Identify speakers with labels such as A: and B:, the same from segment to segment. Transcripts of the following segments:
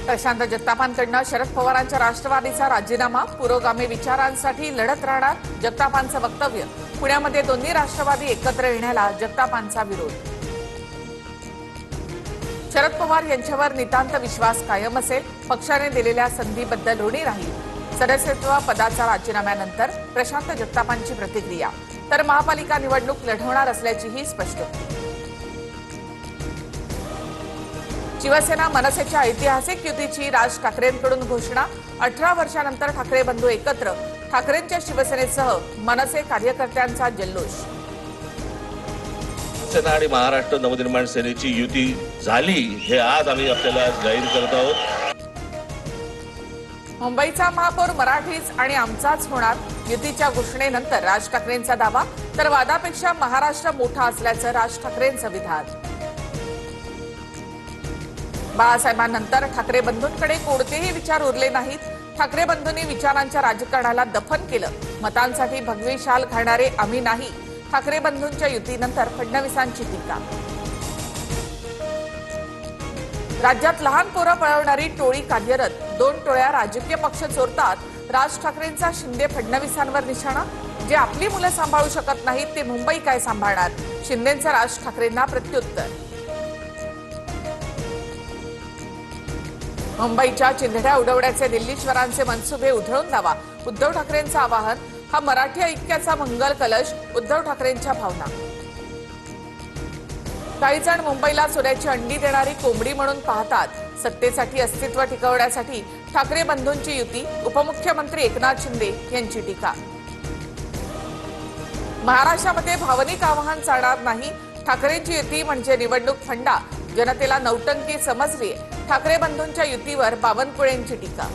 A: प्रशांत जगतापांकडून शरद पवारांच्या राष्ट्रवादीचा राजीनामा, पुरोगामी विचारांसाठी लढत राहणार जगतापांचं वक्तव्य। पुण्यामध्ये दोन्ही राष्ट्रवादी एकत्र येण्याला जगतापांचा विरोध। शरद पवार यांच्यावर नितांत विश्वास कायम असेल, पक्षाने दिलेल्या संधीबद्दल ऋणी राहील। सदस्यत्व पदाचा राजीनाम्यानंतर प्रशांत जगतापांची प्रतिक्रिया, तर महापालिका निवडणूक लढवणार असल्याचीही स्पष्टोक्ती। शिवसेना मनसेच्या ऐतिहासिक युतीची राज ठाकरेंकडून घोषणा। 18 वर्षांनंतर ठाकरे बंधू एकत्र, ठाकरेंच्या शिवसेनेसह मनसे कार्यकर्त्यांचा जल्लोष।
B: शिवसेना आणि महाराष्ट्र नवनिर्माण सेनेची युती झाली हे आज आम्ही आपल्याला जाहीर करत आहोत।
A: मुंबईचा महापौर मराठीच आणि आमचाच होणार, युतीच्या घोषणेनंतर राज ठाकरेंचा दावा, तर वादापेक्षा महाराष्ट्र मोठा असल्याचं राज ठाकरेंचं विधान। बाळासाहेबांनंतर ठाकरे बंधूंकडे कोणतेही विचार उरले नाहीत। ठाकरे बंधूंनी विचारांच्या राजकारणाला दफन केलं। मतांसाठी भगवी शाल घालणारे आम्ही नाही, ठाकरे बंधूंच्या युतीनंतर फडणवीसांची टीका। राज्यात लहान पोरं पळवणारी टोळी कार्यरत, 2 टोळ्या राजकीय पक्ष चोरतात। राज ठाकरेंचा शिंदे फडणवीसांवर निशाणा, जे आपली मुलं सांभाळू शकत नाहीत ते मुंबई काय सांभाळणार, शिंदेंचं राज ठाकरेंना प्रत्युत्तर। मुंबईच्या चिंधड्या उडवण्याचे दिल्लीश्वरांचे मनसुबे उधळून लावा, उद्धव ठाकरेंचं आवाहन। हा मराठी ऐक्याचा मंगल कलश, उद्धव ठाकरेंच्या भावना। काही जण मुंबईला सोन्याची अंडी देणारी कोंबडी म्हणून पाहतात। सत्तेसाठी अस्तित्व टिकवण्यासाठी ठाकरे बंधूंची युती, उपमुख्यमंत्री एकनाथ शिंदे यांची टीका। महाराष्ट्रामध्ये भावनिक आवाहन चालणार नाही, ठाकरेंची युती म्हणजे निवडणूक फंडा, जनतेला नौटंकी समजली। ठाकरे बंधूंच्या युतीवर बावनकुळेंची टीका।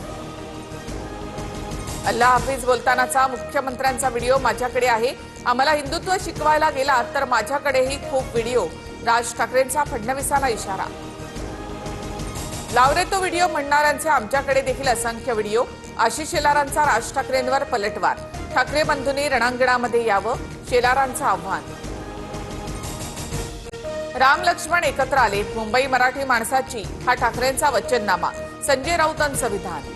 A: अल्लाह हाफिज बोलतानाचा मुख्यमंत्र्यांचा व्हिडिओ माझ्याकडे आहे, आम्हाला हिंदुत्व शिकवायला गेला तर माझ्याकडेही खूप व्हिडिओ, राज ठाकरेंचा फडणवीसांना इशारा। लाव रे तो व्हिडिओ म्हणणाऱ्यांचे आमच्याकडे देखील असंख्य व्हिडिओ, आशिष शेलारांचा राज ठाकरेंवर पलटवार। ठाकरे बंधूंनी रणांगणामध्ये यावं, शेलारांचं आव्हान। राम लक्ष्मण एकत्र आलेत, मुंबई मराठी माणसाची हा ठाकरेंचा वचननामा, संजय राऊतांचं विधान।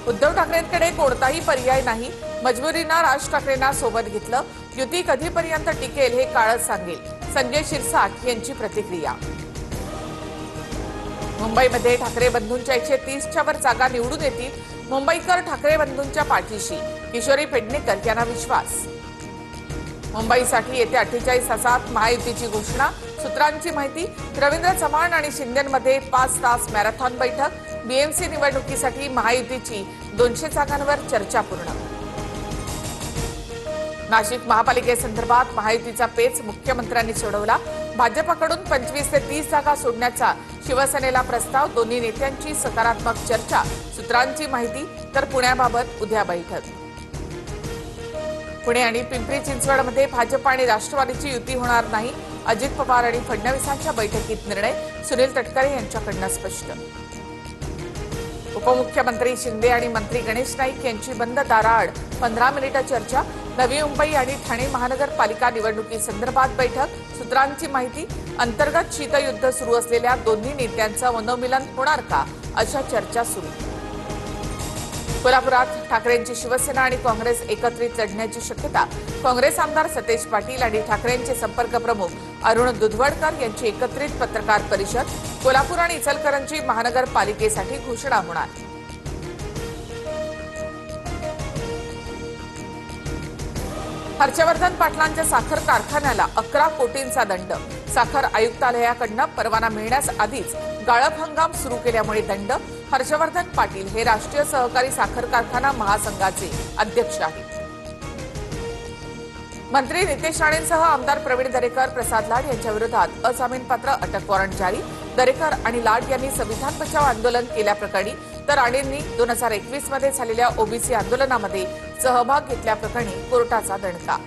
A: उद्धव ठाकरेंकडे कोणताही पर्याय नाही, मजबुरीनं राज ठाकरेंना सोबत घेतलं। युती कधीपर्यंत टिकेल हे काळच सांगेल, संजय शिरसाट यांची प्रतिक्रिया। मुंबईमध्ये ठाकरे बंधूंच्या 130च्या वर जागा निवडून येतील, मुंबईकर ठाकरे बंधूंच्या पाठीशी, किशोरी पेडणेकर यांना विश्वास। मुंबईसाठी येत्या 48 तासात महायुतीची घोषणा, सूत्रांची माहिती। रवींद्र चव्हाण आणि शिंदेमध्ये 5 तास मॅरेथॉन बैठक, बीएमसी निवडणुकीसाठी महायुतीची 200 जागांवर चर्चा पूर्ण। नाशिक महापालिकेसंदर्भात महायुतीचा पेच मुख्यमंत्र्यांनी सोडवला, भाजपकडून 25 ते 30 जागा सोडण्याचा शिवसेनेला प्रस्ताव, दोन्ही नेत्यांची सकारात्मक चर्चा, सूत्रांची माहिती। तर पुण्याबाबत उद्या बैठक। पुणे आणि पिंपरी चिंचवडमध्ये भाजप आणि राष्ट्रवादीची युती होणार नाही, अजित पवार आणि फडणवीसांच्या बैठकीत निर्णय, सुनील तटकरे यांच्याकडून स्पष्ट। उपमुख्यमंत्री शिंदे आणि मंत्री गणेश नाईक यांची बंद दाराआड 15 मिनिटं चर्चा, नवी मुंबई आणि ठाणे महानगरपालिका निवडणुकीसंदर्भात बैठक, सूत्रांची माहिती। अंतर्गत शीतयुद्ध सुरू असलेल्या दोन्ही नेत्यांचं मनोमिलन होणार का, अशा चर्चा सुरू। कोल्हापुरात ठाकरेंची शिवसेना आणि काँग्रेस एकत्रित लढण्याची शक्यता, काँग्रेस आमदार सतेज पाटील आणि ठाकरेंचे संपर्क प्रमुख अरुण दुधवडकर यांची एकत्रित पत्रकार परिषद। कोल्हापूर आणि इचलकरंजी महानगरपालिकेसाठी घोषणा होणार। हर्षवर्धन पाटलांच्या साखर कारखान्याला 11 कोटींचा दंड, साखर आयुक्तालयाकडून परवाना मिळण्यास आधीच गाळप हंगाम सुरू केल्यामुळे दंड। हर्षवर्धन पाटील हे राष्ट्रीय सहकारी साखर कारखाना महासंघाचे अध्यक्ष आहेत। मंत्री नितेश राणेंसह आमदार प्रवीण दरेकर, प्रसाद लाड यांच्या विरोधात अजामीनपात्र अटक वॉरंट जारी। दरेकर आणि लाड यांनी संविधान बचाव आंदोलन केल्याप्रकरणी, तर राणेंनी 2021 मध्ये झालेल्या ओबीसी आंदोलनामध्ये सहभाग घेतल्याप्रकरणी कोर्टाचा दणका।